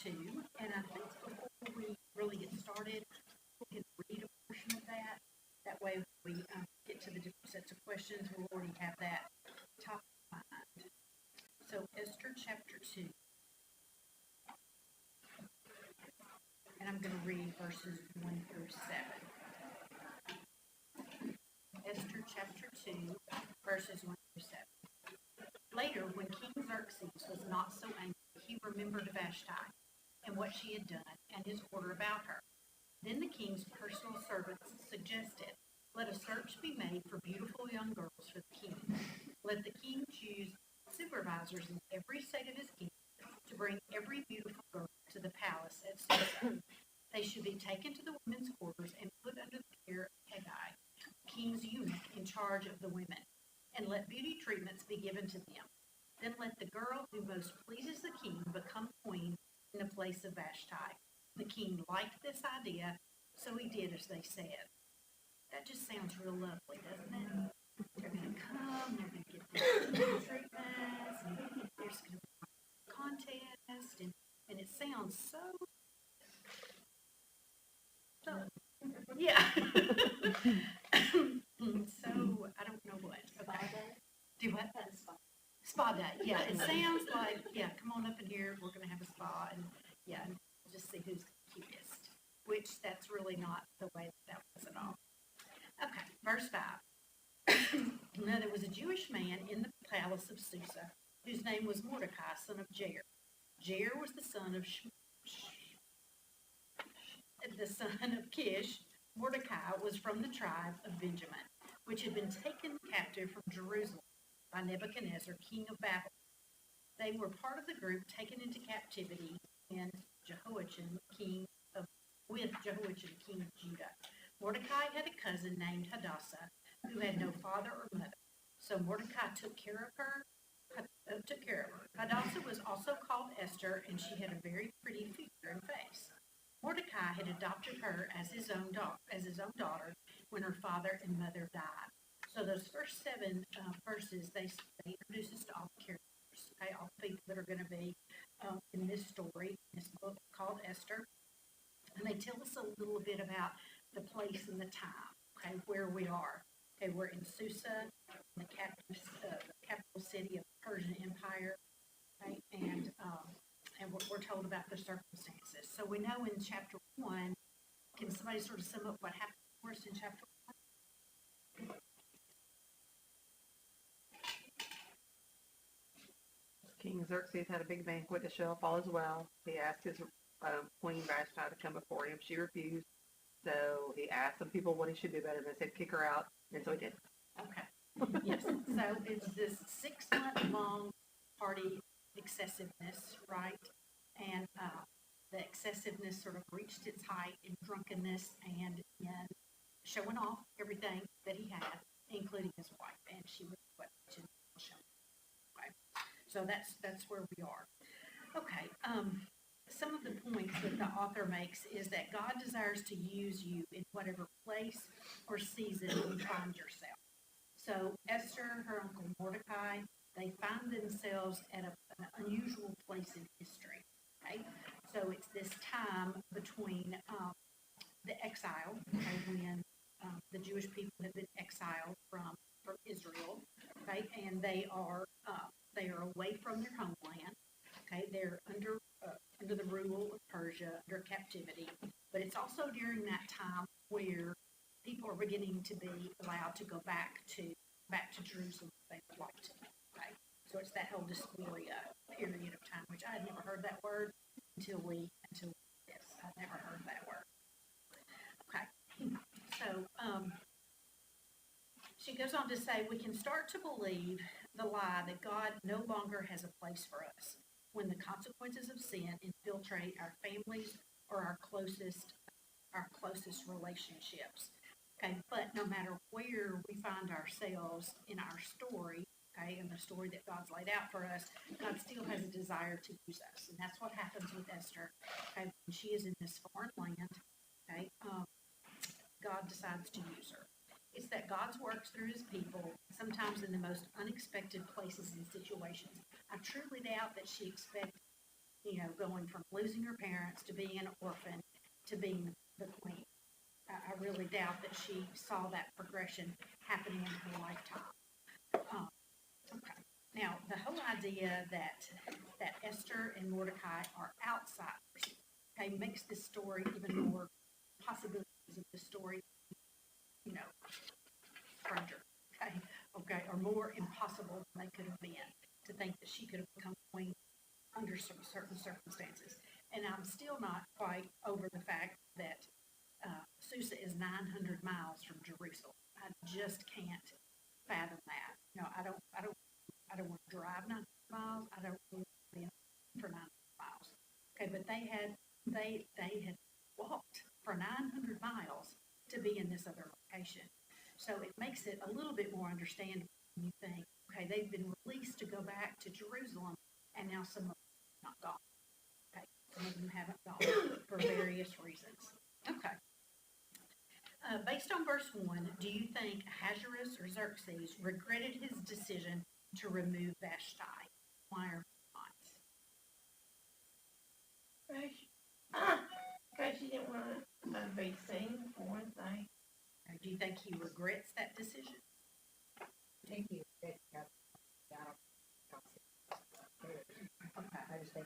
2, and I think before we really get started, we can read a portion of that. That way, when we get to the different sets of questions, we'll already have that top of mind. So, Esther chapter 2, and I'm going to read verses 1 through 7. Esther chapter 2, verses 1 through 7. Later, when King Xerxes was not so angry, he remembered Vashti and what she had done and his order about her. Then the king's personal servants suggested, "Let a search be made for beautiful young girls for the king. Let the king choose supervisors in every state of his kingdom to bring every beautiful girl to the palace at Susa. They should be taken to the women's quarters and put under the care of Hegai, king's eunuch in charge of the women, and let beauty treatments be given to them. Then let the girl who most pleases the king become queen in the place of Vashti." The king liked this idea, so he did as they said. That just sounds real lovely, doesn't it? They're going to come, they're going to get beauty treatments, and there's going to be a contest, and it sounds so, yeah. So, I don't know what. Okay. Do what? Spa day. Yeah, it sounds like, yeah, come on up in here, we're going to have a spa, and yeah, and just see who's the cutest, which that's really not the way that was at all. Okay, verse 5. Now there was a Jewish man in the palace of Susa, whose name was Mordecai, son of Jair. Jair was the son of Kish. Mordecai was from the tribe of Benjamin, which had been taken captive from Jerusalem by Nebuchadnezzar, king of Babylon. They were part of the group taken into captivity with Jehoiachin, king of Judah. Mordecai had a cousin named Hadassah, who had no father or mother. So Mordecai took care of her. Hadassah was also called Esther, and she had a very pretty figure and face. Mordecai had adopted her as his own daughter when her father and mother died. So those first 7 verses, they introduce us to all the characters, okay, all the people that are going to be in this story, in this book called Esther. And they tell us a little bit about the place and the time, okay, where we are. Okay, we're in Susa, the capital city of the Persian Empire, right? And we're told about the circumstances. So we know in chapter 1, can somebody sort of sum up what happened for us in chapter 1? King Xerxes had a big banquet to show off all as well. He asked his queen Vashti to come before him. She refused. So he asked some people what he should do better. They said kick her out, and so he did. Okay. Yes. So it's this 6-month-long party excessiveness, right? And the excessiveness sort of reached its height in drunkenness and in showing off everything that he had, including his wife, and she was what to show. Okay. So that's where we are. Okay. Some of the points that the author makes is that God desires to use you in whatever place or season you find yourself. So Esther, her uncle Mordecai, they find themselves at an unusual place in history. Okay, so it's this time between the exile, okay, when the Jewish people have been exiled from Israel, okay, and they are away from their homeland. Okay, they're under the rule of Persia, under captivity. But it's also during that time where people are beginning to be allowed to go back to Jerusalem if they would like to. Okay, so it's that whole dysphoria period of time, which I had never heard that word until this. I'd never heard that word. Okay, so she goes on to say, we can start to believe the lie that God no longer has a place for us when the consequences of sin infiltrate our families or our closest relationships. Okay, but no matter where we find ourselves in our story, okay, in the story that God's laid out for us, God still has a desire to use us, and that's what happens with Esther. Okay, when she is in this foreign land, okay, God decides to use her. It's that God works through his people, sometimes in the most unexpected places and situations. I truly doubt that she expected going from losing her parents to being an orphan to being the queen. I really doubt that she saw that progression happening in her lifetime. Okay. Now, the whole idea that Esther and Mordecai are outsiders, okay, makes this story even more possibilities of the story, stranger, okay, or more impossible than they could have been to think that she could have become queen under some certain circumstances. And I'm still not quite over the fact that Susa is 900 miles from Jerusalem. I just can't fathom that. I don't want to drive 900 miles. I don't want to be for 900 miles. Okay, but they had walked for 900 miles to be in this other location. So it makes it a little bit more understandable when you think, okay, they've been released to go back to Jerusalem, and now some of them have not gone. Okay, some of them haven't gone for various reasons. Okay. Based on verse 1, do you think Ahasuerus or Xerxes regretted his decision to remove Vashti? Why or not? Because she didn't want to be seen, for one thing. Or do you think he regrets that decision? Thank you. Okay. I just think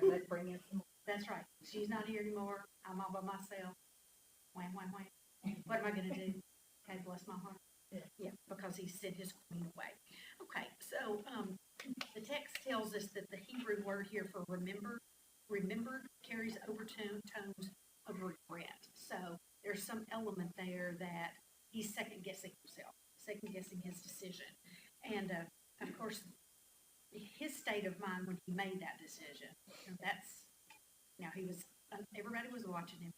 let's bring in some more. That's right. She's not here anymore. I'm all by myself. Wham, wham, wham. What am I going to do? Okay, bless my heart. Yeah, because he sent his queen away. Okay, so the text tells us that the Hebrew word here for remembered carries overtones of regret. So there's some element there that he's second guessing himself, second guessing his decision. And of course, his state of mind when he made that decision, everybody was watching him.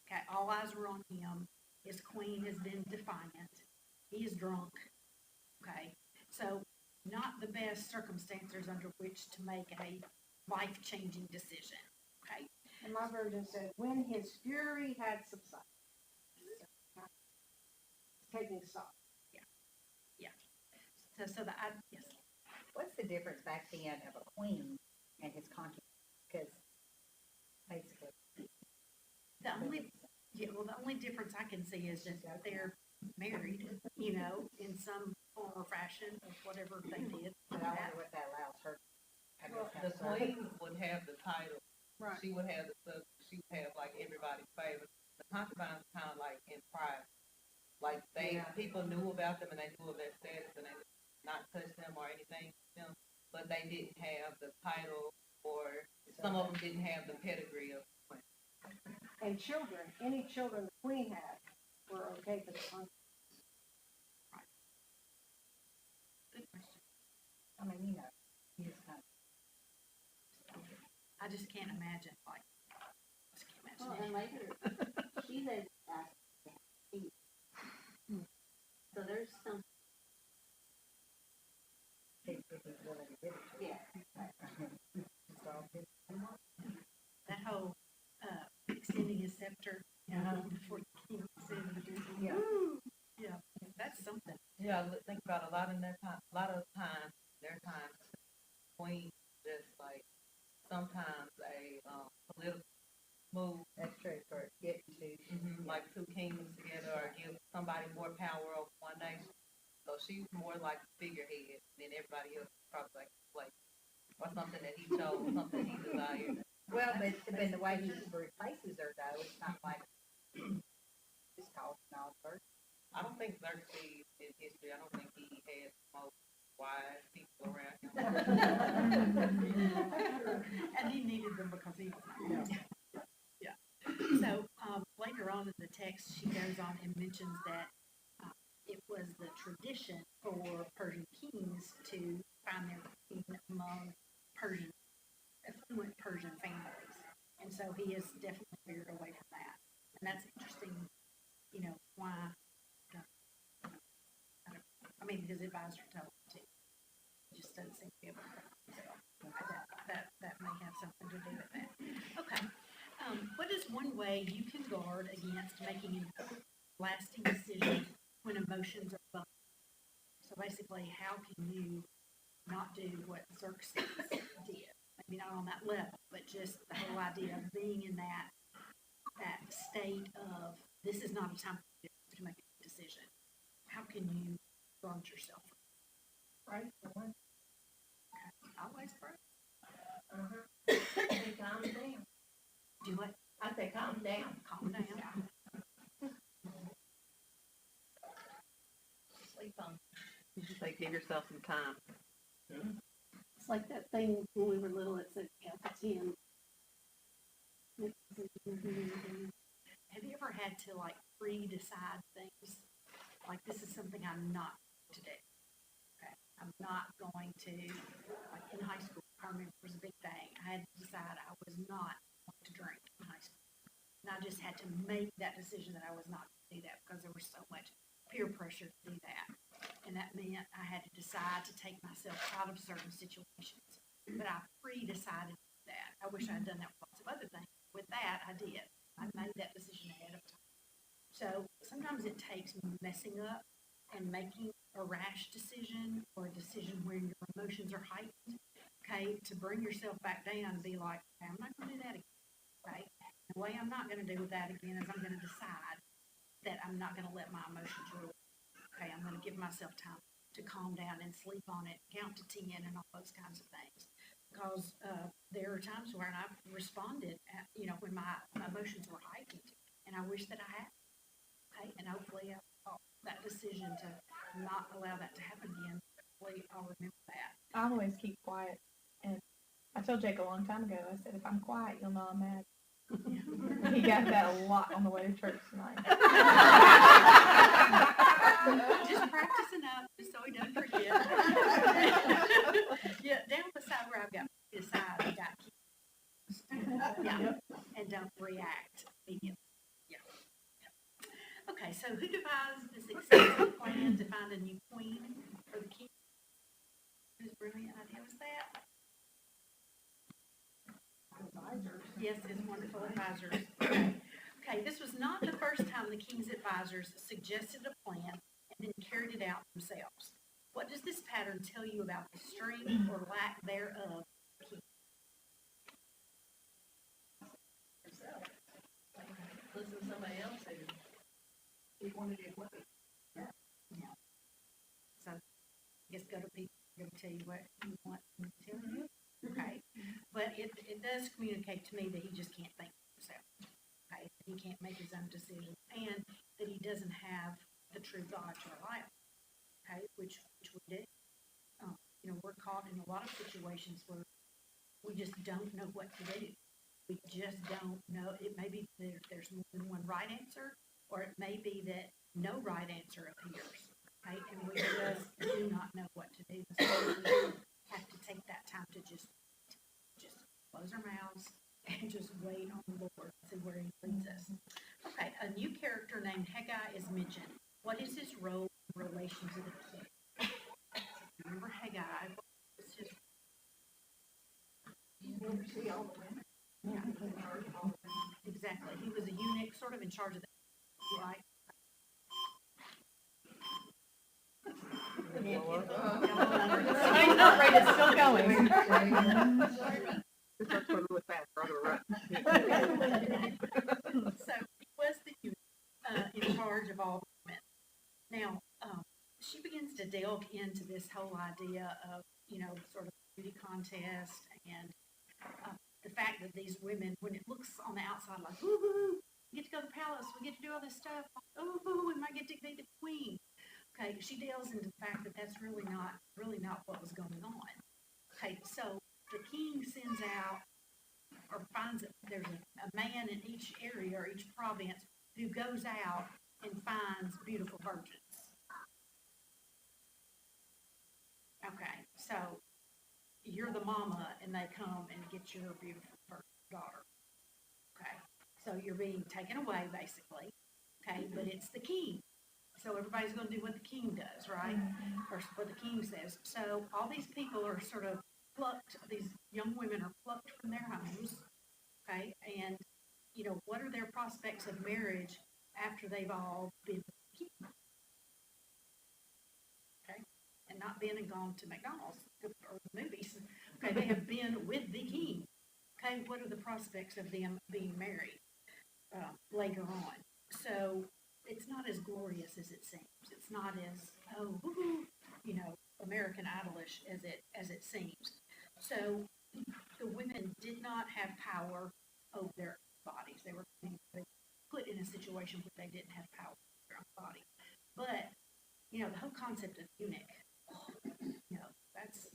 Okay, all eyes were on him. His queen has been defiant. He is drunk. Okay, so not the best circumstances under which to make a life-changing decision. Okay. And my version said, when his fury had subsided. Taking stock. Yeah. Yes. What's the difference back then of a queen and his concubine? Because basically, The only difference I can see is that they're married, in some form or fashion of whatever they did. but I wonder what that allows her. The queen would have the title. Right. She would have the subject. She would have like everybody's favorite. The concubines kind of like in private. Like people knew about them and they knew of their status and they did not touch them or anything, but they didn't have the title or some of them didn't have the pedigree of queen. And children, any children the queen had were okay for the concubine. Good question. I mean, you just kind of. I just can't imagine, Well, and later, she had asked to have peace. So there's some, yeah. that whole extending his scepter, before the king said, Yeah. yeah, that's something. Yeah, think about a lot of times, queens just like sometimes a political move, That's true, for getting to. like two kingdoms together or give somebody more power over one nation. So she's more like a figurehead than everybody else, probably like a slave. Or something that he chose, something he desired. Well, but the way he replaces her, though, it's not like just talking all first. I don't think Xerxes in history, I don't think he had the most wise people around him. And he needed them because he was yeah. So later on in the text, she goes on and mentions that it was the tradition for Persian kings to find their queen among affluent Persian families. And so he is definitely veered away from that. And that's interesting, why. His advisor told him to. He just doesn't seem to be able to help himself. That may have something to do with that. Okay. What is one way you can guard against making a lasting decision when emotions are bumping? So basically, how can you not do what Xerxes did. Maybe not on that level, but just the whole idea of being in that state of, this is not a time for you to make a decision. How can you guard yourself? Right, one. Always pray. I say calm down. Do what? I say calm down. Calm down. Sleep on. You just like give yourself some time. It's like that thing when we were little, it said count to 10. Have you ever had to like pre-decide things? Like, this is something I'm not going to do. Okay. I'm not going to, like in high school, I remember it was a big thing. I had to decide I was not going to drink in high school. And I just had to make that decision that I was not going to do that because there was so much peer pressure to do that. And that meant I had to decide to take myself out of certain situations. But I pre-decided that. I wish I had done that with lots of other things. With that, I did. I made that decision ahead of time. So sometimes it takes messing up and making a rash decision or a decision where your emotions are heightened, okay, to bring yourself back down and be like, okay, I'm not going to do that again, right? The way I'm not going to do that again is I'm going to decide that I'm not going to let my emotions rule. Okay, I'm going to give myself time to calm down and sleep on it, count to 10 and all those kinds of things. Because there are times where I've responded, when my emotions were heightened, and I wish that I had. Okay, and hopefully that decision to not allow that to happen again, hopefully I'll remember that. I always keep quiet, and I told Jake a long time ago, I said, if I'm quiet, you'll know I'm mad. He got that a lot on the way to church tonight. Just practicing up, just so he doesn't forget. Yeah, down beside where I've got this side, I got keys. Yeah, and don't react immediately. Yeah. Okay, so who devised this extensive plan to find a new queen for the king? Whose brilliant idea was that? Advisors. Yes, his wonderful advisors. Okay, this was not the first time the king's advisors suggested a plan and then carried it out themselves. What does this pattern tell you about the strength or lack thereof of the king? Listen to somebody else who He wanted it with it. So, I guess go to people, they're going to tell you what you want them to tell you. Okay, but it does communicate to me that he just can't think for himself. Okay, that he can't make his own decisions, and that he doesn't have the true God to rely on. Okay, which we do. We're caught in a lot of situations where we just don't know what to do. We just don't know. It may be that there's more than one right answer, or it may be that no right answer appears. Okay, and we just do not know what to do. So we have to take that time to just close our mouths and just wait on the Lord and see where he leads us. Okay, a new character named Haggai is mentioned. What is his role in relation to the king? Remember Haggai? What's his See all the women. yeah. Exactly. He was a eunuch, sort of in charge of the right? I know, right, it's still going. It's not going really fast, we're on the run. So he was the eunuch in charge of all the women. Now, she begins to delve into this whole idea of, sort of beauty contest and the fact that these women, when it looks on the outside like, woo-hoo, we get to go to the palace, we get to do all this stuff, oh, we might get to be the queen. Okay, she delves into the fact that that's really not what was going on. Okay, so the king sends out or finds that there's a man in each area or each province who goes out and finds beautiful virgins. Okay, so you're the mama and they come and get your beautiful daughter. Okay, so you're being taken away basically. Okay, but it's the king. So everybody's going to do what the king does, right? Or what the king says. So all these people are sort of plucked, these young women are plucked from their homes, okay? And, what are their prospects of marriage after they've all been with the king? Okay? And not been and gone to McDonald's or the movies. Okay, they have been with the king. Okay, what are the prospects of them being married later on? So it's not as glorious as it seems. It's not as, oh, woo-hoo, you know, American Idolish as it seems. So the women did not have power over their bodies. They were put in a situation where they didn't have power over their own body. But, you know, the whole concept of eunuch, you know, that's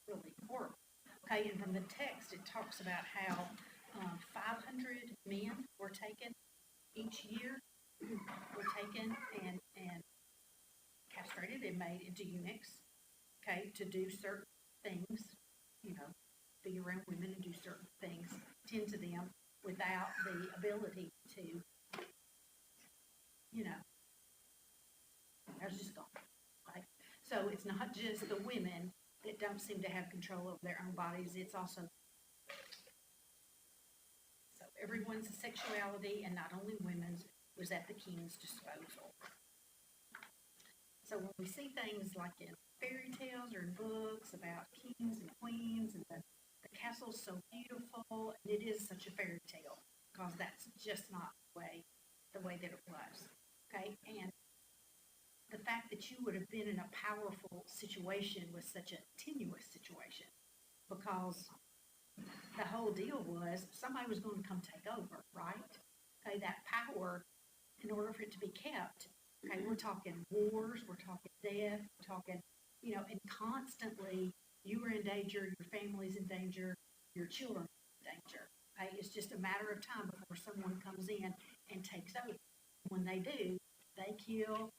really horrible. Okay, and from the text, it talks about how 500 men were taken each year, were taken and castrated and made into eunuchs, okay, to do certain things, you know, be around women and do certain things, tend to them without the ability to, you know, I was just gone, right? So it's not just the women that don't seem to have control over their own bodies, it's also, so everyone's sexuality, and not only women's, was at the king's disposal. So when we see things like in fairy tales or in books about kings and queens and the castle's so beautiful, and it is such a fairy tale because that's just not the way that it was. Okay, and the fact that you would have been in a powerful situation was such a tenuous situation because the whole deal was somebody was going to come take over, right? Okay, that power, in order for it to be kept, okay, we're talking wars, we're talking death, we're talking, you know, and constantly you are in danger, your family's in danger, your children are in danger. Okay? It's just a matter of time before someone comes in and takes over. When they do, they kill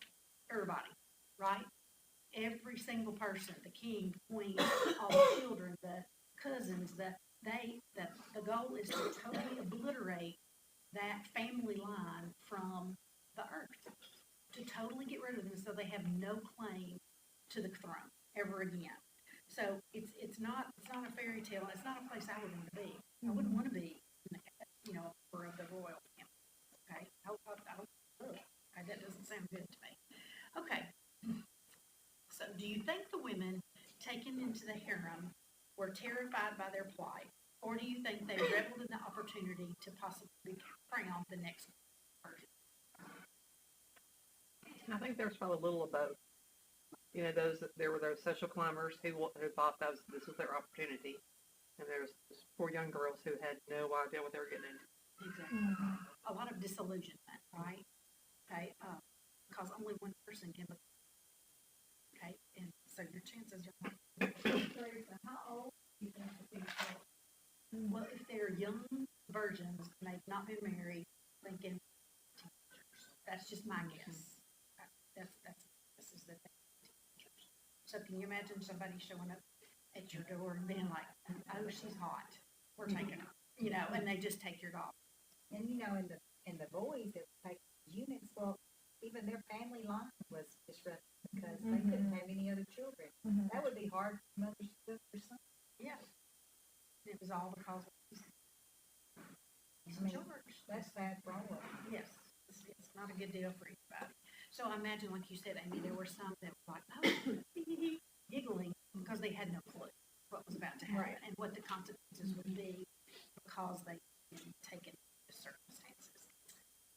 everybody, right? Every single person, the king, the queen, all the children, the cousins, the goal is to totally obliterate that family line from the earth, to totally get rid of them so they have no claim to the throne ever again. So it's not a fairy tale. It's not a place I would want to be. I wouldn't want to be, you know, a member of the royal family. Okay, that doesn't sound good to me. Okay, so do you think the women taken into the harem were terrified by their plight, or do you think they reveled in the opportunity to possibly be crowned the next person? I think there's probably a little of both. You know, there were those social climbers who thought this was their opportunity, and there's poor young girls who had no idea what they were getting into. Exactly. A lot of disillusionment, right? Okay, because only one person can. Okay, and so your chances are not. How old do you think the people are? Well, if they're young virgins and they've not been married, thinking teenagers. That's just my guess. This is the thing. Teenagers. So can you imagine somebody showing up at your door and being like, "Oh, she's hot. We're taking her," you know, and they just take your dog. And you know, in the boys that take eunuchs, well, even their family line was disrupted because they couldn't have any other children. That would be hard for mothers to do for some. Yeah. It was all because of George. That's bad for all of them. Yes, it's not a good deal for anybody. So I imagine, like you said, Amy, there were some that were like, oh, giggling because they had no clue what was about to happen and what the consequences would be because they had been taken into circumstances.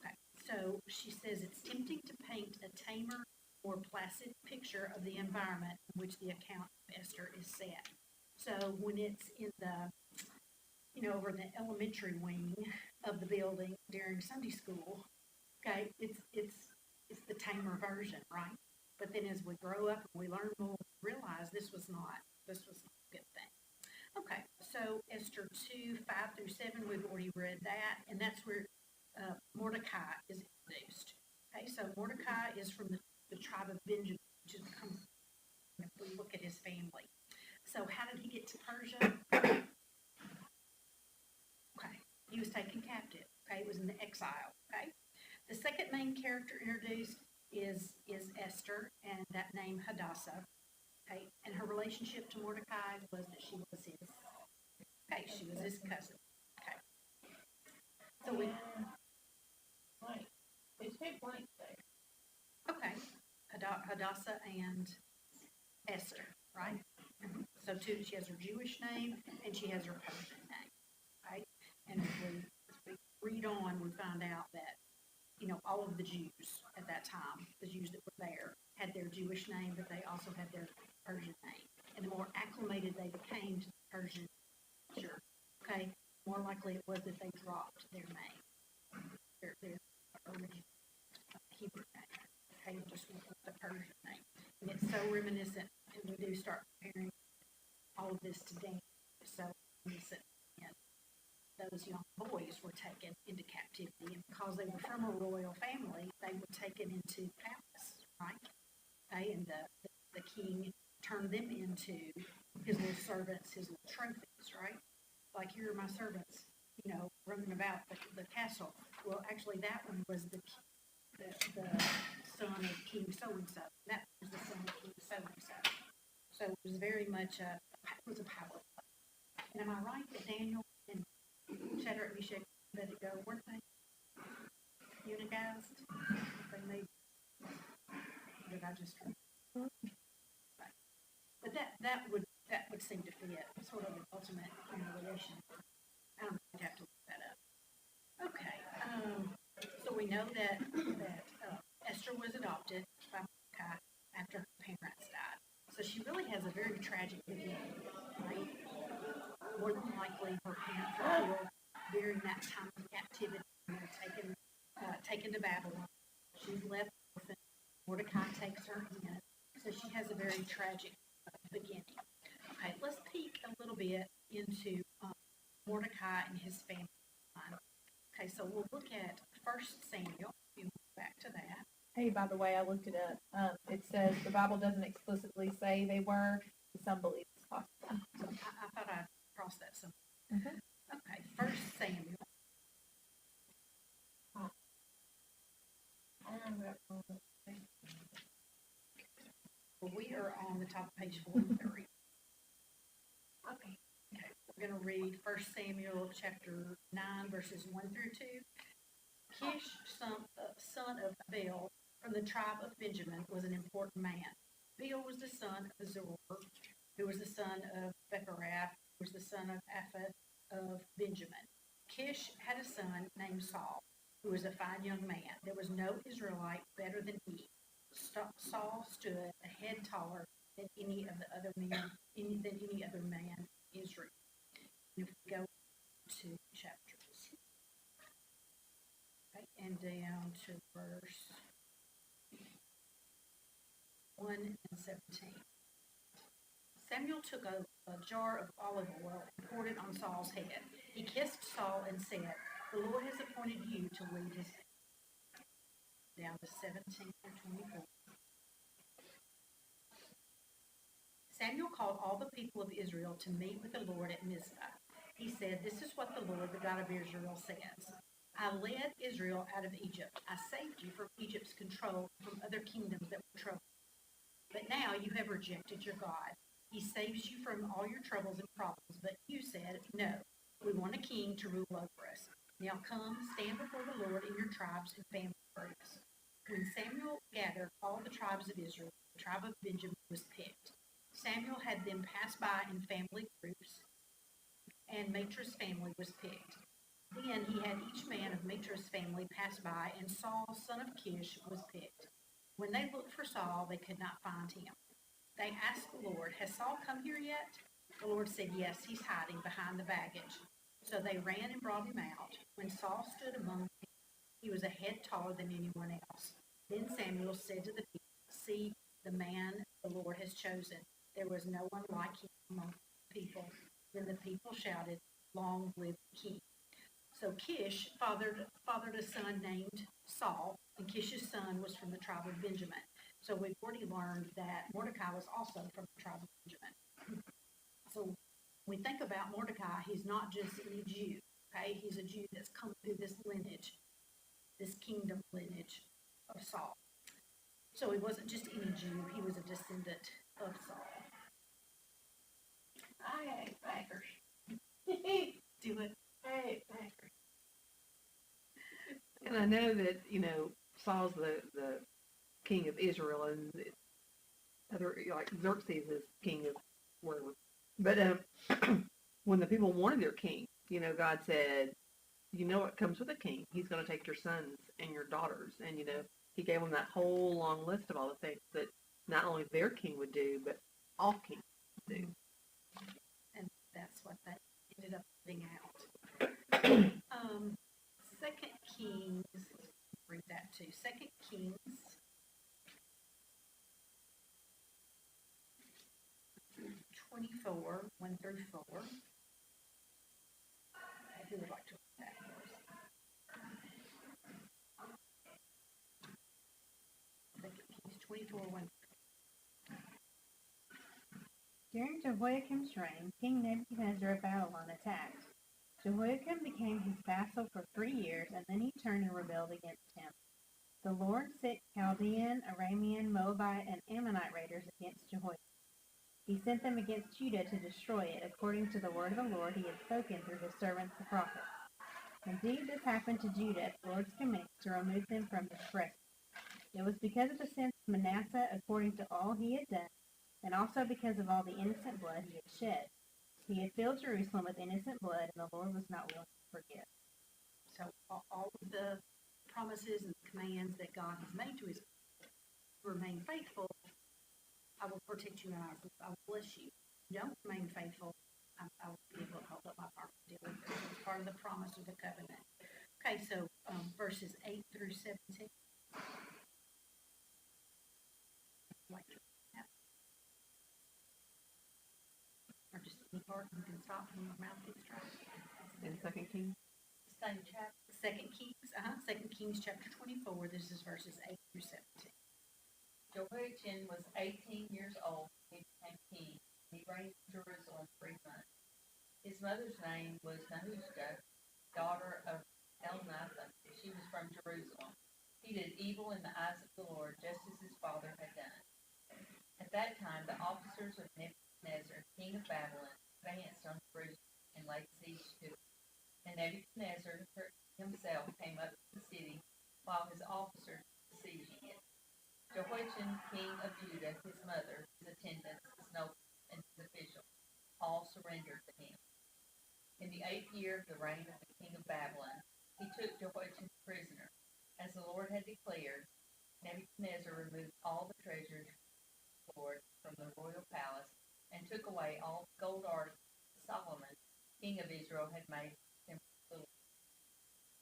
Okay, so she says it's tempting to paint a tamer, more placid picture of the environment in which the account of Esther is set. So when it's in the, you know, over the elementary wing of the building during Sunday school, okay, it's the tamer version, right? But then as we grow up and we learn more, we realize this was not a good thing. Okay, so Esther 2:5-7, we've already read that, and that's where Mordecai is introduced. Okay, so Mordecai is from the tribe of Benjamin, which is if we look at his family. So how did he get to Persia? Okay, he was taken captive. Okay, he was in the exile. Okay, the second main character introduced is Esther, and that name Hadassah. Okay, and her relationship to Mordecai was that she was his cousin. Okay, so we Blank. It said blank there. okay, Hadassah and Esther, right? So too, she has her Jewish name and she has her Persian name, right? And as we read on, we find out that, you know, all of the Jews at that time, the Jews that were there, had their Jewish name, but they also had their Persian name. And the more acclimated they became to the Persian culture, okay, more likely it was that they dropped their name, their original Hebrew name, okay, just went with the Persian name. And it's so reminiscent, and we do start comparing all of this to Daniel, so reminiscent. And those young boys were taken into captivity, and because they were from a royal family, they were taken into the palace, right? Okay, and the king turned them into his little servants, his little trophies, right? Like, here are my servants, you know, running about the castle. Well, actually, that one was the son of King so-and-so. That was the son of King so-and-so. So it was very much it was a power play. And am I right that Daniel and Shadrach, Meshach, and Abednego, weren't they unitized? They made, did I just right. But that would seem to fit sort of an ultimate humiliation. I don't know, I'd have to look that up. Okay, so we know that Esther was adopted by Mordecai after her parents died. So she really has a very tragic beginning, right? More than likely, her parents were killed during that time of captivity. They're taken to Babylon. She's left orphan. Mordecai takes her in. So she has a very tragic beginning. Okay, let's peek a little bit into Mordecai and his family line. Okay, so we'll look at 1 Samuel. If you move back to that. Hey, by the way, I looked it up. It says the Bible doesn't explicitly say they were. Some believe it's possible. So I thought I'd cross that somewhere. Mhm. Okay, 1 Samuel. Well, we are on the top of page 43. Okay, we're going to read 1 Samuel chapter 9, verses 1 through 2. Kish, son of Baal, from the tribe of Benjamin, was an important man. Baal was the son of Zeror, who was the son of Becharath, who was the son of Aphath of Benjamin. Kish had a son named Saul, who was a fine young man. There was no Israelite better than he. Saul stood a head taller than any other man in Israel. If we go to chapters, okay, and down to verse 1 and 17. Samuel took a jar of olive oil and poured it on Saul's head. He kissed Saul and said, "The Lord has appointed you to lead his family." Down to 17 and 24. Samuel called all the people of Israel to meet with the Lord at Mizpah. He said, "This is what the Lord, the God of Israel, says. I led Israel out of Egypt. I saved you from Egypt's control, from other kingdoms that were troubled. But now you have rejected your God. He saves you from all your troubles and problems, but you said, 'No, we want a king to rule over us.' Now come, stand before the Lord in your tribes and family groups." When Samuel gathered all the tribes of Israel, the tribe of Benjamin was picked. Samuel had them pass by in family groups, and Matra's family was picked. Then he had each man of Matra's family pass by, and Saul, son of Kish, was picked. When they looked for Saul, they could not find him. They asked the Lord, "Has Saul come here yet?" The Lord said, "Yes, he's hiding behind the baggage." So they ran and brought him out. When Saul stood among them, he was a head taller than anyone else. Then Samuel said to the people, "See the man the Lord has chosen. There was no one like him among the people." Then the people shouted, "Long live the king." So Kish fathered a son named Saul, and Kish's son was from the tribe of Benjamin. So we've already learned that Mordecai was also from the tribe of Benjamin. So when we think about Mordecai, he's not just any Jew, okay? He's a Jew that's come through this lineage, this kingdom lineage of Saul. So he wasn't just any Jew, he was a descendant of Saul. I hate backers. Do it. I hate backers. And I know that, Saul's the king of Israel, and other, like Xerxes is king of wherever. But when the people wanted their king, God said, you know what comes with a king? He's going to take your sons and your daughters. And, he gave them that whole long list of all the things that not only their king would do, but all kings would do. And that's what they ended up putting out. Second Kings, read that too. Second Kings 24, 1 through 4. Who would like to read that for us? Second Kings 24, 1. During Jehoiakim's reign, King Nebuchadnezzar of Babylon attacked. Jehoiakim became his vassal for 3 years, and then he turned and rebelled against him. The Lord sent Chaldean, Aramean, Moabite, and Ammonite raiders against Jehoiakim. He sent them against Judah to destroy it, according to the word of the Lord he had spoken through his servants the prophets. Indeed, this happened to Judah at the Lord's command to remove them from his presence. It was because of the sins of Manasseh, according to all he had done, and also because of all the innocent blood he had shed. He had filled Jerusalem with innocent blood, and the Lord was not willing to forgive. So all of the promises and commands that God has made to his people, remain faithful, I will protect you and I will bless you. Don't remain faithful, I will be able to hold up my part and deal with it. It's part of the promise of the covenant. Okay, so verses 8 through 17. Like to read that. Or just any part you can stop when your mouth gets dry. In 2 Kings. Same chapter. Second Kings chapter 24. This is verses 8 through 17. Jehoiachin was 18 years old when he became king. He reigned in Jerusalem 3 months. His mother's name was Nehushta, daughter of Elnathan. She was from Jerusalem. He did evil in the eyes of the Lord, just as his father had done. At that time, the officers of Nebuchadnezzar, king of Babylon, advanced on Jerusalem and laid siege to it. And Nebuchadnezzar himself came up to the city while his officers were besieging it. Jehoiachin, king of Judah, his mother, his attendants, his nobles, and his officials, all surrendered to him. In the 8th year of the reign of the king of Babylon, he took Jehoiachin prisoner. As the Lord had declared, Nebuchadnezzar removed all the treasures of the Lord from the royal palace and took away all the gold articles Solomon, king of Israel, had made for the temple of the Lord.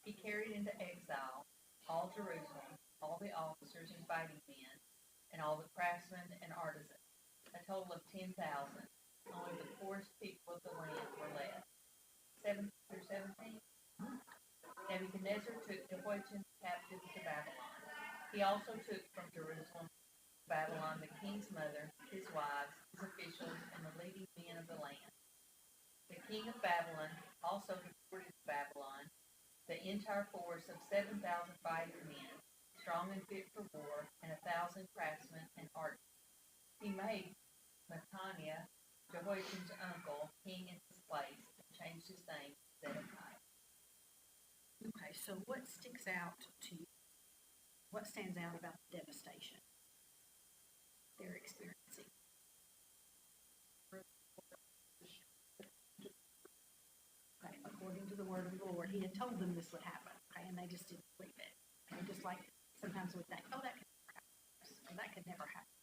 He carried into exile all Jerusalem, all the officers and fighting men, and all the craftsmen and artisans, a total of 10,000. Only the poorest people of the land were left. 7 through 17. Nebuchadnezzar took Jehoiachin captive to Babylon. He also took from Jerusalem to Babylon the king's mother, his wives, his officials, and the leading men of the land. The king of Babylon also deported to Babylon the entire force of 7,000 fighting men, strong and fit for war, and 1,000 craftsmen and artisans. He made Mattaniah, Jehoiachin's uncle, king in his place, and changed his name to Zedekiah. Okay, so what sticks out to you? What stands out about the devastation they're experiencing? Okay, according to the word of the Lord, he had told them this would happen, okay, and they just didn't believe it. Okay, just like sometimes we think, oh, that could never happen, or that could never happen,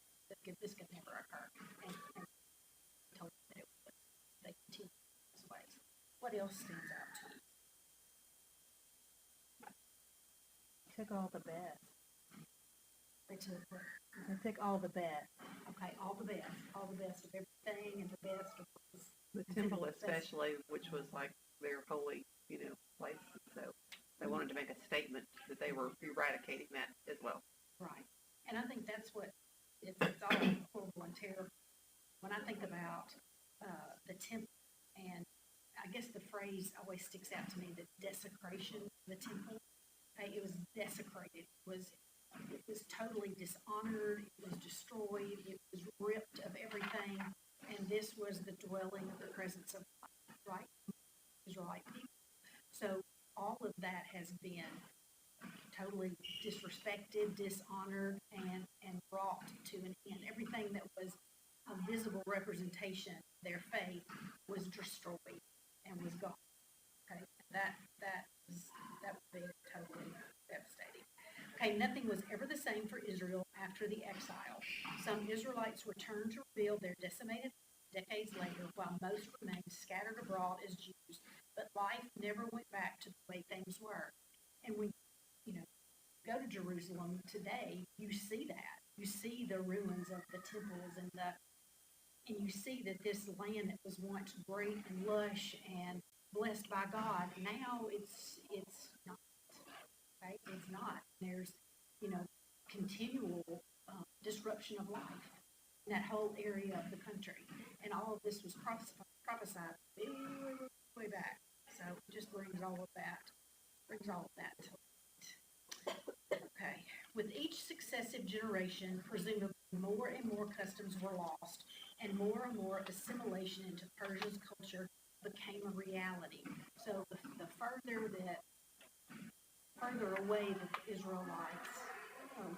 this could never occur, and he told them that it would. They continued these ways. What else stands out to you? Took all the best. They took, They took all the best. okay, all the best of everything, and the best of what was The temple especially, which was like their holy, place. So they wanted to make a statement that they were eradicating that as well. right. And I think that's what it's all horrible and terrible. When I think about the temple, and I guess the phrase always sticks out to me, the desecration of the temple. Okay, it was desecrated. It was totally dishonored. It was destroyed. It was ripped of everything. And this was the dwelling of the presence of God, right? Israelite people. So all of that has been totally disrespected, dishonored, and brought to an end. Everything that was a visible representation of their faith was destroyed and was gone. Okay, that would be totally devastating. Okay, nothing was ever the same for Israel after the exile. Some Israelites returned to rebuild their decimated decades later, while most remained scattered abroad as Jews. But life never went back to the way things were. And when go to Jerusalem today, you see that. You see the ruins of the temples and you see that this land that was once great and lush and blessed by God, now it's not. Right? It's not. There's continual disruption of life in that whole area of the country, and all of this was prophesied way back. So it just brings all of that to light. Okay. With each successive generation, presumably more and more customs were lost, and more assimilation into Persia's culture became a reality. So the further away that the Israelites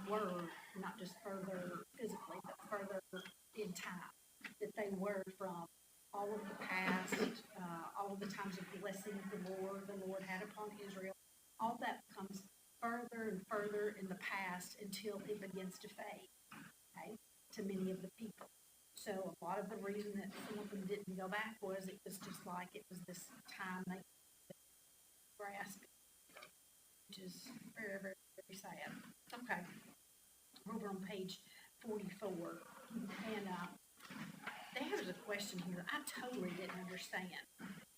were, not just further physically, but further in time, that they were from all of the past, all of the times of blessing of the Lord had upon Israel, all that becomes further and further in the past until it begins to fade, okay, to many of the people. So a lot of the reason that some of them didn't go back was it was just like it was this time they grasped, which is very, very, very sad. Okay, we're over on page 44, and there's a question here I totally didn't understand.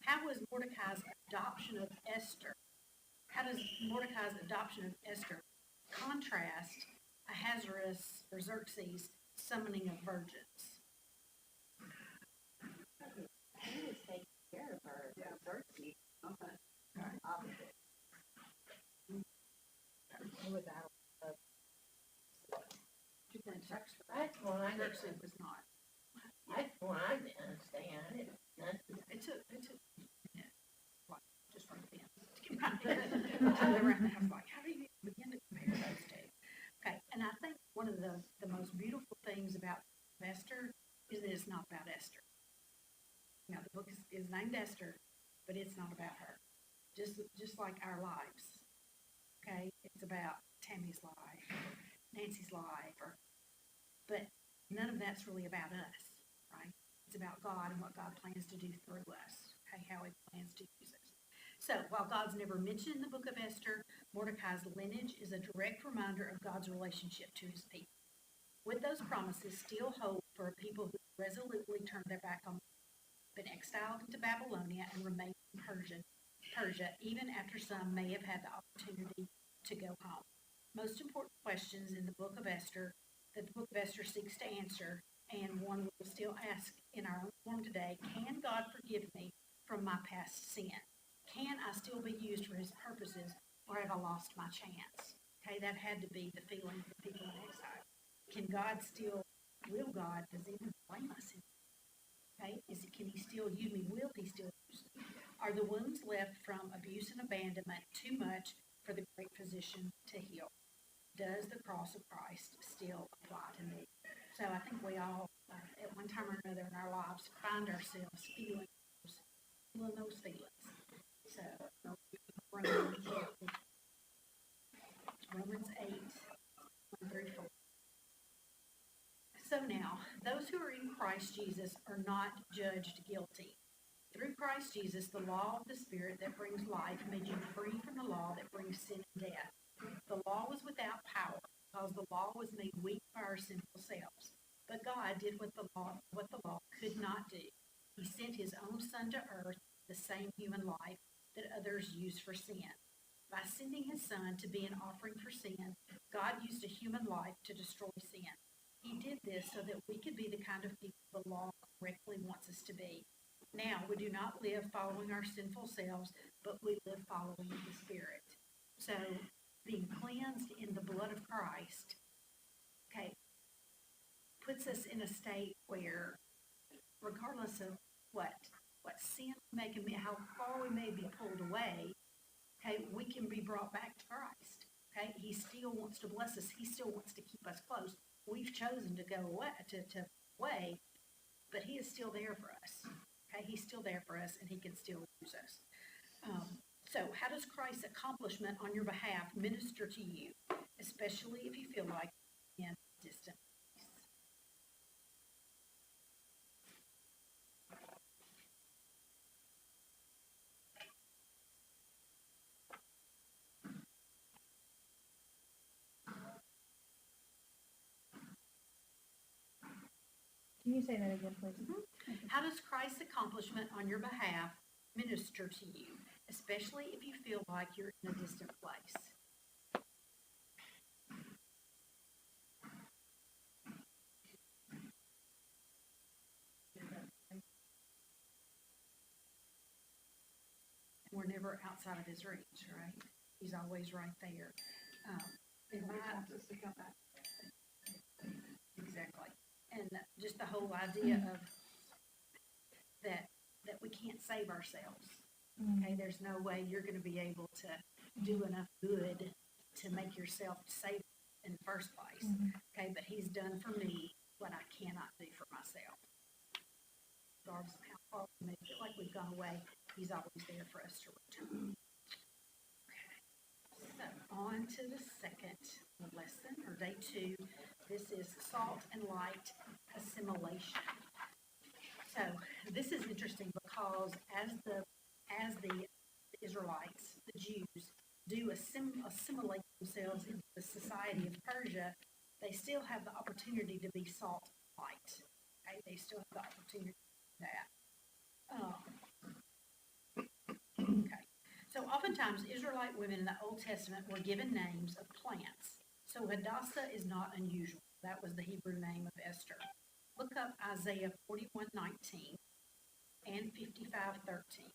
How was Mordecai's adoption of Esther? How does Mordecai's adoption of Esther contrast Ahasuerus or Xerxes' summoning of virgins? He was taking care of her. Yeah. Xerxes, Okay. opposite. He was out of That's one I Xerxes didn't, was not. that's one I didn't understand. It took like, just right then. To get my head around that. I was like, how do you begin to compare those two? Okay, and I think one of the most beautiful things about Esther is that it's not about Esther. The book is named Esther, but it's not about her. Just like our lives. Okay, it's about Tammy's life, Nancy's life, but none of that's really about us, right? It's about God and what God plans to do through us, okay, how he plans to use us. So while God's never mentioned in the book of Esther, Mordecai's lineage is a direct reminder of God's relationship to his people. With those promises still hold for a people who resolutely turned their back on, been exiled into Babylonia, and remained in Persia, even after some may have had the opportunity to go home. Most important questions in the book of Esther that the book of Esther seeks to answer, and one we will still ask in our own form today: can God forgive me from my past sin? Can I still be used for his purposes, or have I lost my chance? Okay, that had to be the feeling of the people in exile. Will God, does he even blame us? Okay, can he still use me? Will he still use me? Are the wounds left from abuse and abandonment too much for the great physician to heal? Does the cross of Christ still apply to me? So I think we all, at one time or another in our lives, find ourselves feeling those feelings. So Romans 8, 1 through 4. So now, those who are in Christ Jesus are not judged guilty. Through Christ Jesus, the law of the Spirit that brings life made you free from the law that brings sin and death. The law was without power because the law was made weak by our sinful selves. But God did what the law could not do. He sent his own Son to earth, the same human life that others use for sin. By sending his Son to be an offering for sin, God used a human life to destroy sin. He did this so that we could be the kind of people the law correctly wants us to be. Now, we do not live following our sinful selves, but we live following the Spirit. So, being cleansed in the blood of Christ, okay, puts us in a state where, regardless of what sin may commit, how far we may be pulled away, okay, we can be brought back to Christ. Okay, he still wants to bless us. He still wants to keep us close. we've chosen to go away, to away, but he is still there for us. Okay, he's still there for us, and he can still use us. So how does Christ's accomplishment on your behalf minister to you, especially if you feel like you're in a distant place? Can you say that again, please? How does Christ's accomplishment on your behalf minister to you, especially if you feel like you're in a distant place? We're never outside of his reach, right? He's always right there. In my Exactly. And just the whole idea of that we can't save ourselves. Okay, there's no way you're going to be able to do enough good to make yourself safe in the first place. Okay, but he's done for me what I cannot do for myself. Regardless of how far we may feel like we've gone away, he's always there for us to return. So on to the second lesson, or day 2. This is salt and light assimilation. So this is interesting because as the Israelites, the Jews, do assimilate themselves into the society of Persia, they still have the opportunity to be salt and light. Okay? They still have the opportunity to do that. Okay. So oftentimes, Israelite women in the Old Testament were given names of plants. So Hadassah is not unusual. That was the Hebrew name of Esther. Look up Isaiah 41:19 and 55:13.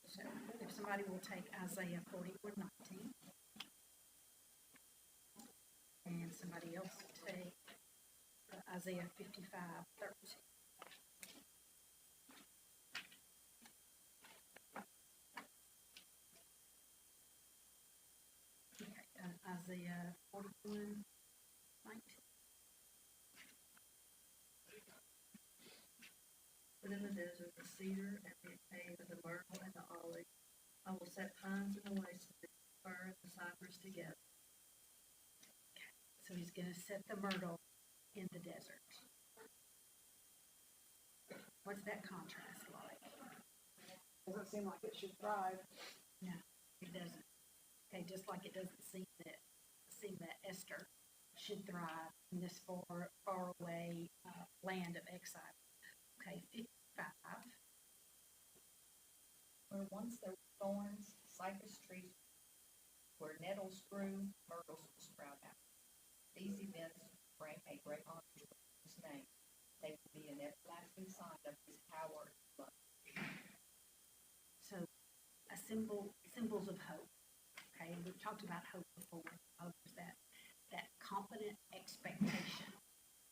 So if somebody will take Isaiah 41:19, and somebody else will take Isaiah 55:13. Isaiah 41:19. But in the desert, the cedar and the cane and the myrtle and the olive, I will set pines in the wasteland, the fir and the cypress together. So he's going to set the myrtle in the desert. What's that contrast like? Doesn't seem like it should thrive. No, it doesn't. Okay, just like it doesn't seem that Esther should thrive in this far away land of exile. Okay, 55. Where once there were thorns, cypress trees, where nettles grew, myrtles will sprout out. These events bring a great honor to his name. They will be an everlasting sign of his power and love. So, symbols of hope. Okay, we've talked about hope before. Hope is that confident expectation.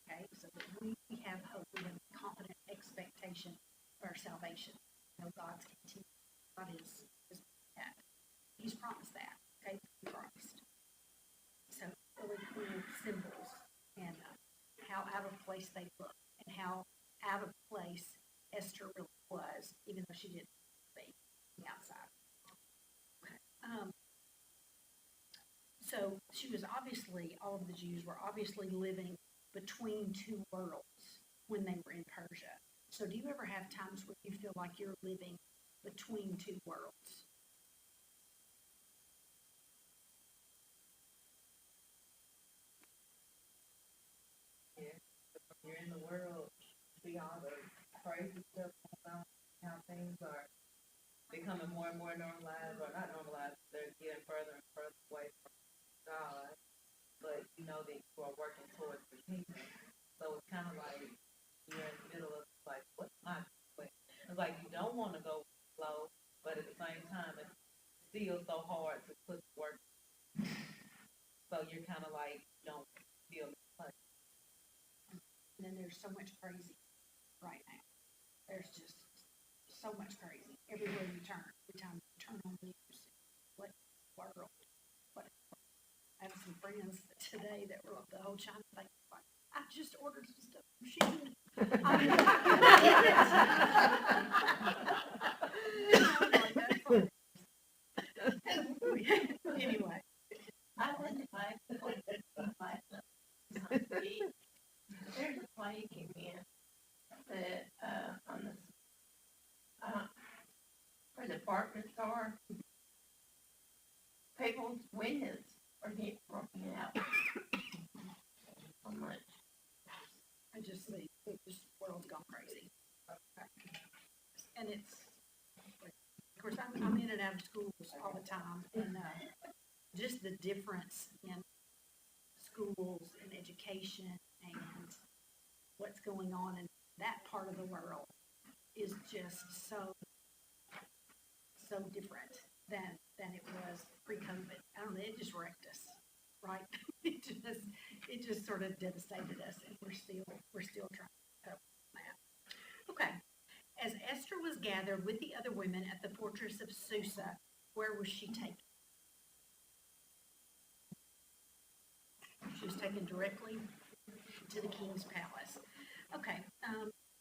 Okay, so that we have hope, we have confident expectation for our salvation. You know, God's continued. God is that. He's promised that. Okay, through Christ. So really cool symbols and how out of place they look and how out of place Esther really was, even though she didn't be on the outside. Okay. So she was obviously, all of the Jews were obviously living between two worlds when they were in Persia. So do you ever have times when you feel like you're living between two worlds? Yeah, you're in the world, see all the crazy stuff going on, how things are becoming more and more normalized, or not normalized, they're getting further and further away from God, but you know that you are working towards the kingdom. So it's kind of like you're in the middle of like, what's my doing? It's like you don't want to go slow, but at the same time, it's still so hard to put the work. So you're kind of like, you don't feel like. And then there's so much crazy right now. There's just so much crazy everywhere you turn. Every time you turn on the news, what world? What? I have some friends today that were the whole China thing. Like, I just ordered some stuff from Shein. Anyway, I went to buy there's a play came in that, on the, where the department store, people's windows are getting broken out. So much. I just think this world's gone crazy. And it's, of course, I'm in and out of schools all the time, and just the difference in schools and education and what's going on in that part of the world is just so different than it was pre-COVID. I don't know, it just wrecked us, right? It just sort of devastated us, and we're still trying to cope with that. Okay. As Esther was gathered with the other women at the fortress of Susa, where was she taken? She was taken directly to the king's palace. Okay,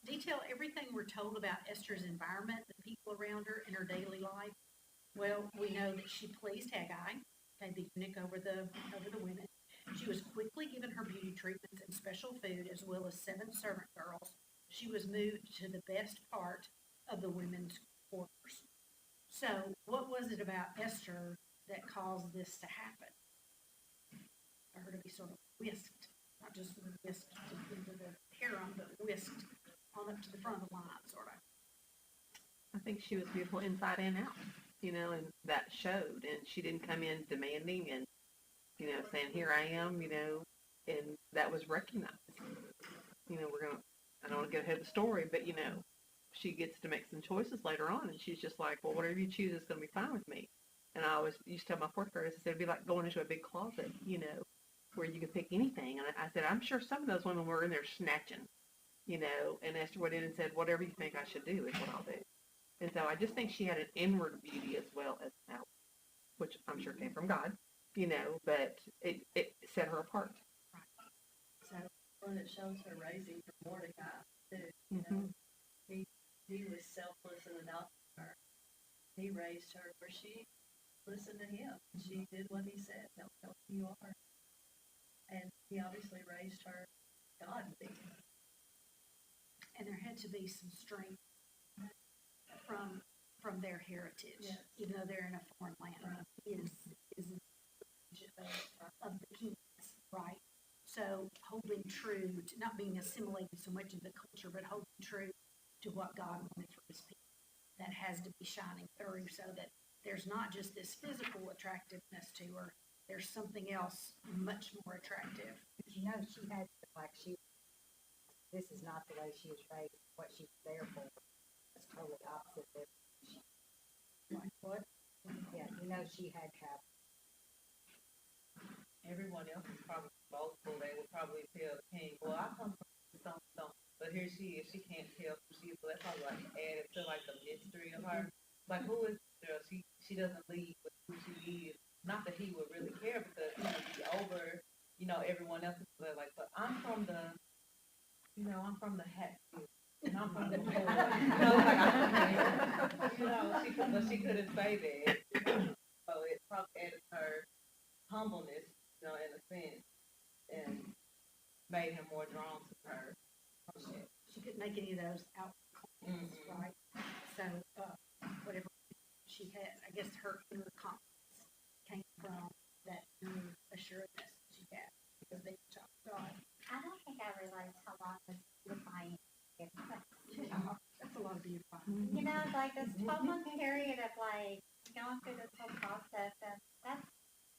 detail everything we're told about Esther's environment, the people around her, and her daily life. Well, we know that she pleased Haggai, okay, the eunuch over the women. She was quickly given her beauty treatments and special food, as well as 7 servant girls. She was moved to the best part of the women's quarters. So, what was it about Esther that caused this to happen? For her to be sort of whisked, not just whisked into the harem, but whisked on up to the front of the line, sort of. I think she was beautiful inside and out, and that showed. And she didn't come in demanding and, saying, here I am, and that was recognized. I don't want to get ahead of the story, but, she gets to make some choices later on, and she's just like, well, whatever you choose is going to be fine with me. And I always used to tell my 4th graders, I said, it'd be like going into a big closet, where you could pick anything. And I said, I'm sure some of those women were in there snatching, and Esther went in and said, whatever you think I should do is what I'll do. And so I just think she had an inward beauty as well as an outward, which I'm sure came from God, but it set her apart. So, when it shows her raising for Mordecai, too, he was selfless and adopted her. He raised her where she listened to him. She did what he said. Don't tell who you are. And he obviously raised her godly. And there had to be some strength from their heritage, yes. Even though they're in a foreign land, is of the kings, right? So holding true to not being assimilated so much into the culture, but holding true to what God wanted for His people, that has to be shining through, so that there's not just this physical attractiveness to her. There's something else much more attractive. She had, this is not the way she was raised, what she was there for. It's totally opposite of Like what? Yeah, she had to have. Everyone else is probably boastful. They would probably tell the king, well, I come from something. But here she is. She can't tell who she is. So that's probably like added to like the mystery of her. Like, who is this girl? She doesn't lead with who she is. Not that he would really care, because he would be over, everyone else. Like, but I'm from the hat. And I'm from the but she couldn't say that. So it probably added her humbleness, in a sense, and made him more drawn to her. She couldn't make any of those out claims, right? So whatever she had, I guess her inner confidence came from that inner assuredness she had, because they were child of God. I don't think I realized how long this beautifying it took. That's a lot of beautifying. Like this 12-month period of going through this whole process, and that's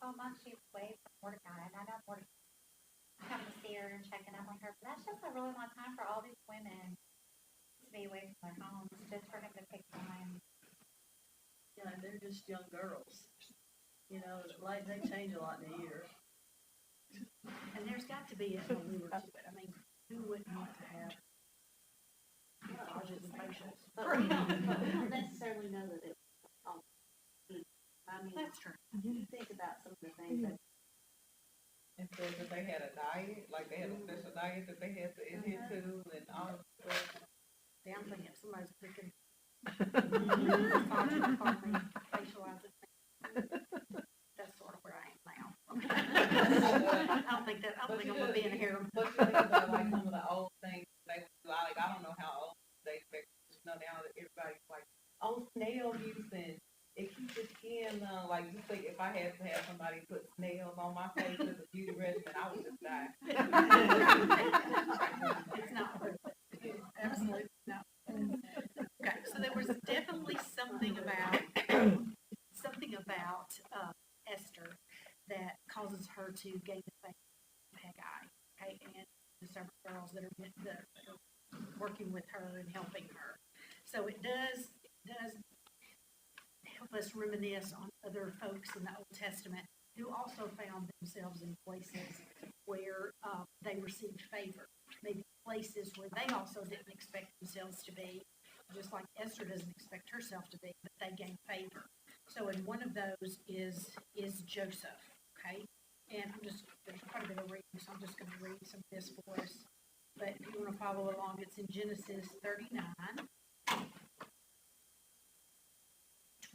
so much she was away from Mordecai. And I know Mordecai come to see her and checking up on her, but that's just a really long time for all these women to be away from their homes, just for him to pick time. Yeah, they're just young girls. Like they change a lot in a year. And there's got to be a allure to it. I mean, who wouldn't want to have massages and facials? But we don't necessarily know that it was all. I mean, That's true. you think about some of the things that And stores that they had a diet, like they had a special diet that they had to adhere to and all of that. Yeah, I'm thinking if somebody's picking massaging upon me, facializing me. That's sort of where I am now. I don't think I'm gonna be in a harem. But you think about like some of the old things they would do, like I don't know how old they expect to know now that everybody's like, oh, snail use and it keeps your skin like just think if I had to have somebody put snails on my face as a beauty regimen, I would just die. It's not worth it. Absolutely not. Okay, so there was definitely something about Esther that causes her to gain the faith of Haggai, okay, and the several girls that are working with her and helping her. So it does help us reminisce on other folks in the Old Testament who also found themselves in places where they received favor, maybe places where they also didn't expect themselves to be, just like Esther doesn't expect herself to be, but they gain favor. So, and one of those is Joseph, okay? And there's quite a bit of reading, so I'm just going to read some of this for us. But if you want to follow along, it's in Genesis 39,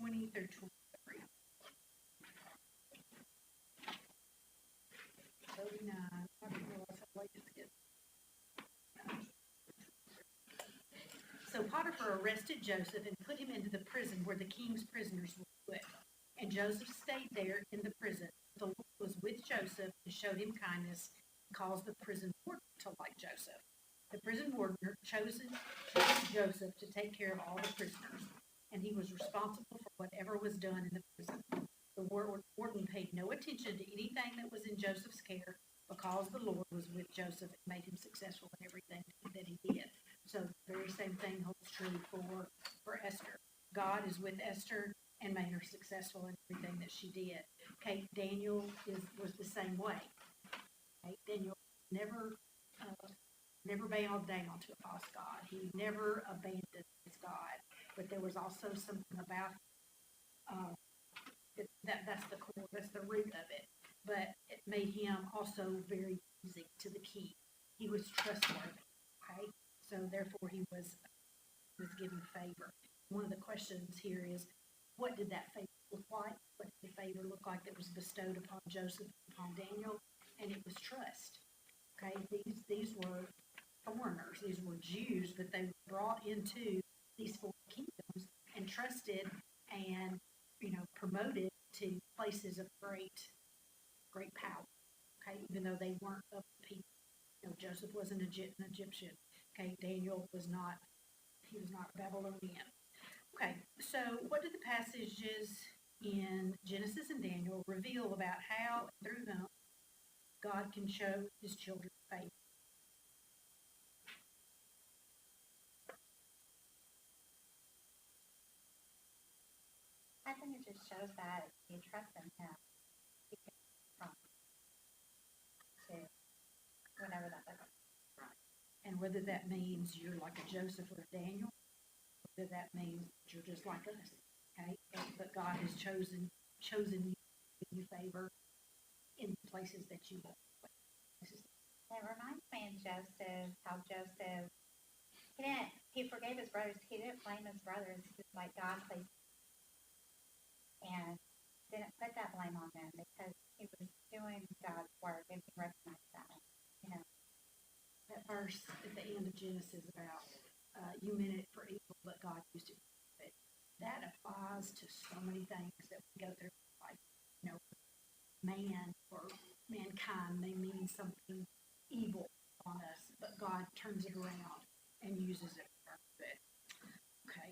20 through 23. 39, I didn't realize how late it's getting. So Potiphar arrested Joseph and put him into the prison where the king's prisoners were put. And Joseph stayed there in the prison. The Lord was with Joseph and showed him kindness and caused the prison warden to like Joseph. The prison warden chose Joseph to take care of all the prisoners, and he was responsible for whatever was done in the prison. The warden paid no attention to anything that was in Joseph's care because the Lord was with Joseph and made him successful in everything that he did. So the very same thing holds true for Esther. God is with Esther and made her successful in everything that she did. Okay, Daniel was the same way. Okay, Daniel never bowed down to a false god. He never abandoned his God. But there was also something about that's the core, that's the root of it. But it made him also very easy to the king. He was trustworthy. Okay, so therefore he was given favor. One of the questions here is, what did that favor look like? What did the favor look like that was bestowed upon Joseph, upon Daniel? And it was trust. Okay, these were foreigners, these were Jews, but they were brought into these four kingdoms and trusted and promoted to places of great power. Okay, even though they weren't of the people. Joseph was an Egyptian. Okay, Daniel was not. He was not Babylonian. Okay, so what do the passages in Genesis and Daniel reveal about how and through whom God can show his children faith? I think it just shows that if you trust in him, he can promise to whatever that looks like. Right. And whether that means you're like a Joseph or a Daniel, whether that means you're just like us, okay? But God has chosen you, give you favor in places that you want. It reminds me of Joseph, how Joseph, he forgave his brothers. He didn't blame his brothers. It's like God placed and didn't put that blame on them because he was doing God's work and he recognized that. That verse at the end of Genesis about you meant it for evil, but God used it for good. That applies to so many things that we go through. Like, man or mankind may mean something evil on us, but God turns it around and uses it for our good. Okay.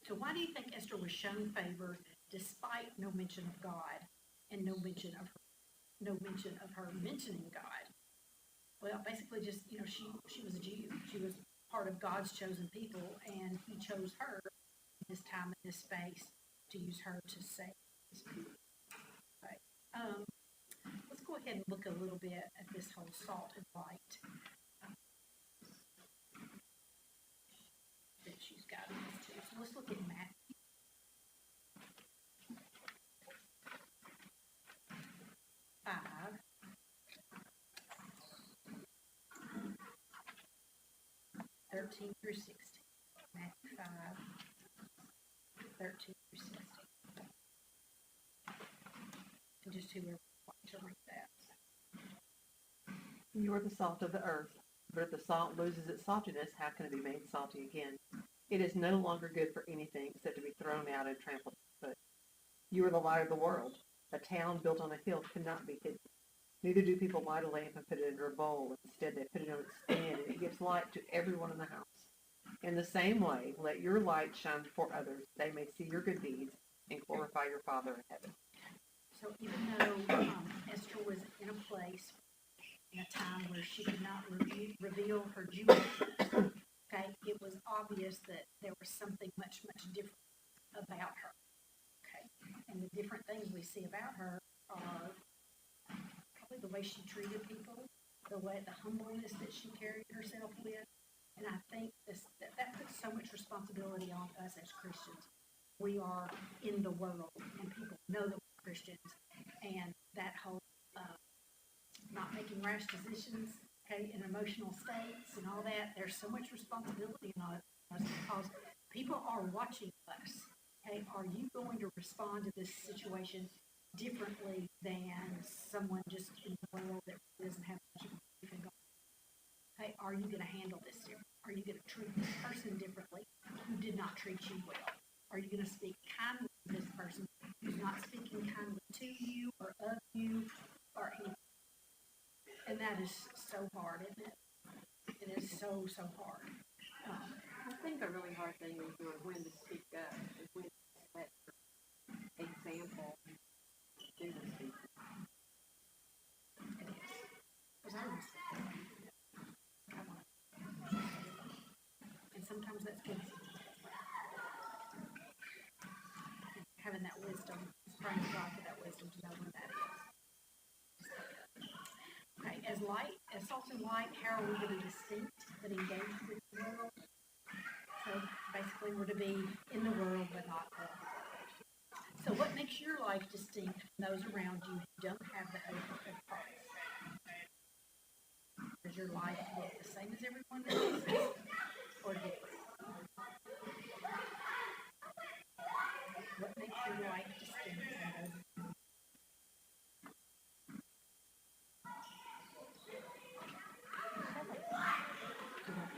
So why do you think Esther was shown favor despite no mention of God and no mention of her mentioning God? Well, basically just, she was a Jew. She was part of God's chosen people, and he chose her in this time and this space to use her to save his people. Okay. Let's go ahead and look a little bit at this whole salt and light. That she's got in this too. So let's look at Matthew. Five. 13 through 16. Matthew 5, 13 through 16. And just whoever wants to read that. You are the salt of the earth, but if the salt loses its saltiness, how can it be made salty again? It is no longer good for anything except to be thrown out and trampled underfoot. You are the light of the world. A town built on a hill cannot be hidden. Neither do people light a lamp and put it under a bowl. Instead, they put it on its stand, and it gives light to everyone in the house. In the same way, let your light shine before others, they may see your good deeds and glorify your Father in heaven. So even though Esther was in a place, in a time where she could not reveal her Jewishness, okay, it was obvious that there was something much, much different about her. Okay, and the different things we see about her are probably the way she treated people, the humbleness that she carried herself with, and I think that puts so much responsibility on us as Christians. We are in the world, and people know that we're Christians, and that whole not making rash decisions, okay, in emotional states and all that, there's so much responsibility on us because people are watching us. Okay, are you going to respond to this situation differently than someone just in the world that doesn't have much of anything going on? Okay, are you going to handle this differently? Are you going to treat this person differently who did not treat you well? Are you going to speak kindly to this person who's not speaking kindly to you or of you or anything? And that is so hard, isn't it? It is so, so hard. I think a really hard thing is knowing when to speak up and when to set example to the speaker. It is. Because I was, and sometimes that's good. Having that wisdom, praying to God for that wisdom to know when that is. Okay, as salt and light, how are we to be distinct but engaged with the world? So basically we're to be in the world but not of the world. So what makes your life distinct from those around you who don't have the hope of Christ? Does your life look the same as everyone else's or different? What makes your life distinct from those around you?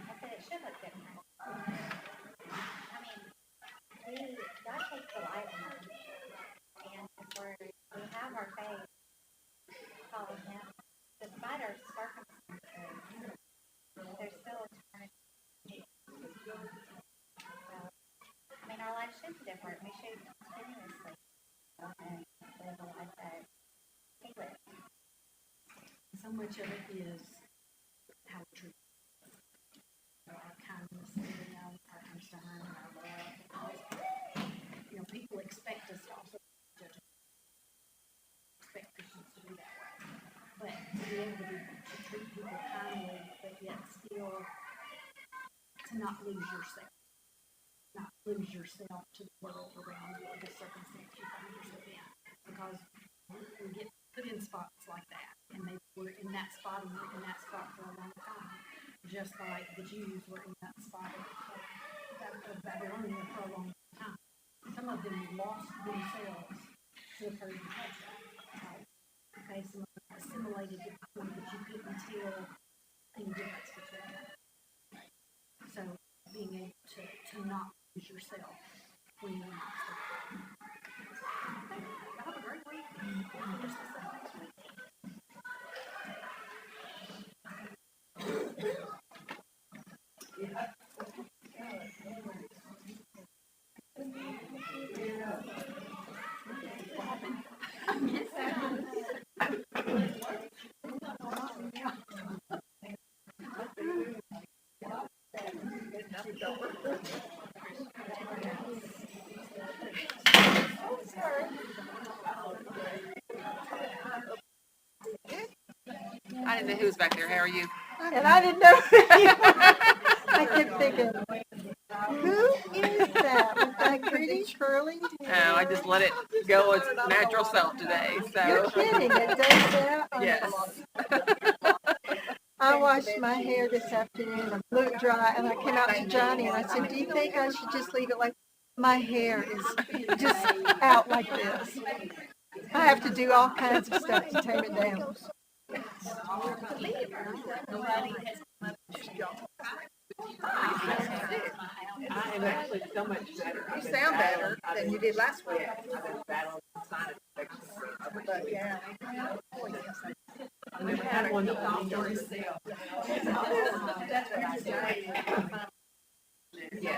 I said it should look different. I mean, God takes delight in us. And if we have our faith, follow Him, despite our circumstances, there's still eternity. So, I mean, our life should be different. We should continuously live a life that He lives. So much of it is how we treat our kindness, our concern, our love. People expect us to also judge. Expect Christians to do that way. But to be able to treat people kindly, but yet still to not lose yourself. Not lose yourself to the world around you or the circumstance you find yourself in. Because we get put in spots like that. And they were in that spot and were in that spot for a long time. Just like the Jews were in that spot of Babylonia for a long time. Some of them lost themselves to the Persian culture. Okay, some of them assimilated to the point that you couldn't tell any difference between them. So being able to not lose yourself when you're not stuck. Have a great week. Finish this up next week. didn't know who was back there. How are you? And I didn't know who you were. I kept thinking, who is that with that pretty curly? Oh, I just let it go its natural self today. You're So kidding, it does that? yes. I washed my hair this afternoon, I blew it dry, and I came out to Johnny and I said, do you think I should just leave it like, my hair is just out like this. I have to do all kinds of stuff to tame it down. I am actually so much better. You sound better than you did last week. I've been battling sinus infection. But yeah. I've never had one that was yeah.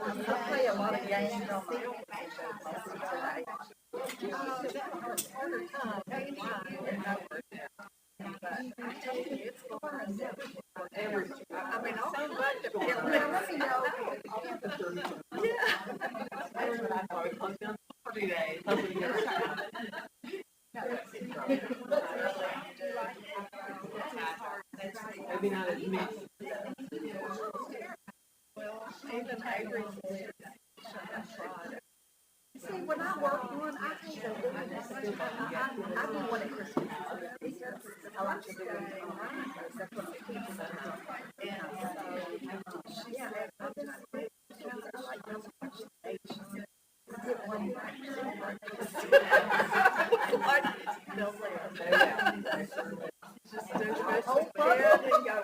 I play a lot of games on my today. Harder time. But I tell you, it's going I mean, so much of it. Let me know. That's what I thought. It closed down for 3 days. Hopefully you get maybe not as mixed. Well, even Avery see, when I work one, I think they're doing this. I do one at Christmas. I like to do it online. That's what I'm doing. And so, yeah, I like those questions. Get one right. Just do the whole fun and go.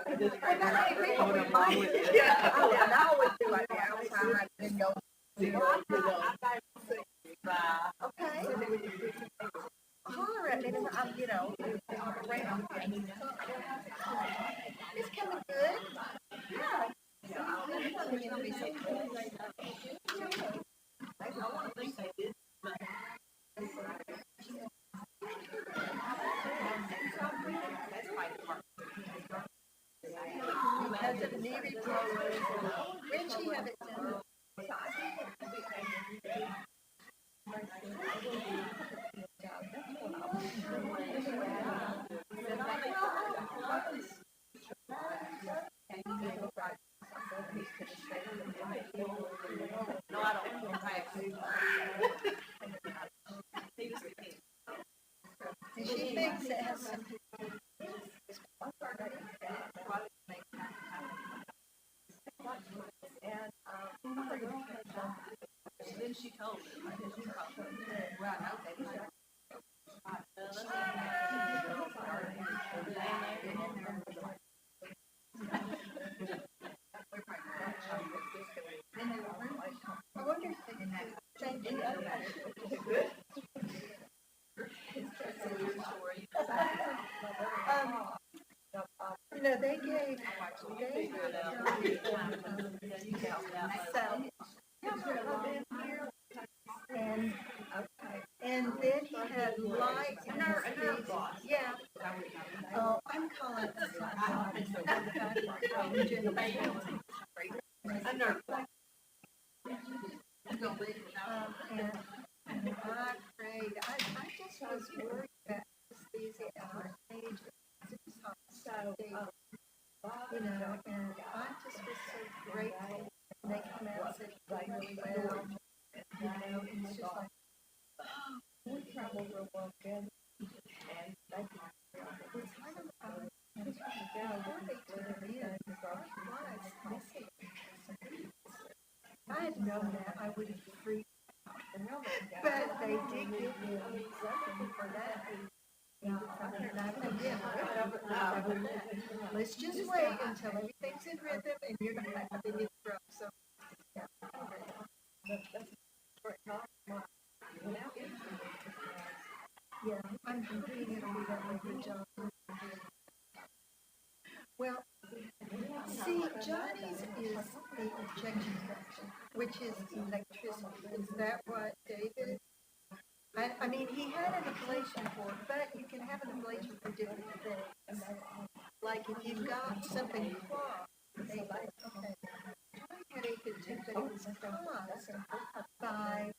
Yeah, and I always do like the outside and go. Okay. Holler at me, and I'm, you know, around. It's coming good. Yeah. Because of knee replacement. When she had it done. And she thinks it has something. And then she told me, well, I know they might. I wonder if they can change it. You know, they gave and then he had lights and yeah. Oh, I'm calling. A nerve. And I prayed. I just was worried about anesthesia at my age. So, you know, and I just was so grateful. They came out and said, really well. You know, it's just like, oh, we traveled real well together. And they it's kind of, I just want to go where they took me in. I had known that, I would have freaked out. But they did give me something for that. Let's just wait until everything's in rhythm and you're not having any trouble. So, yeah, I'm thinking it'll be that way for John. Well, see, Johnny's is the injection fraction, which is electricity. Is that what David? I mean, he had an ablation for it, but you can have an ablation for different things. Like if you've got something clogged, okay. take it to, but it was caused by,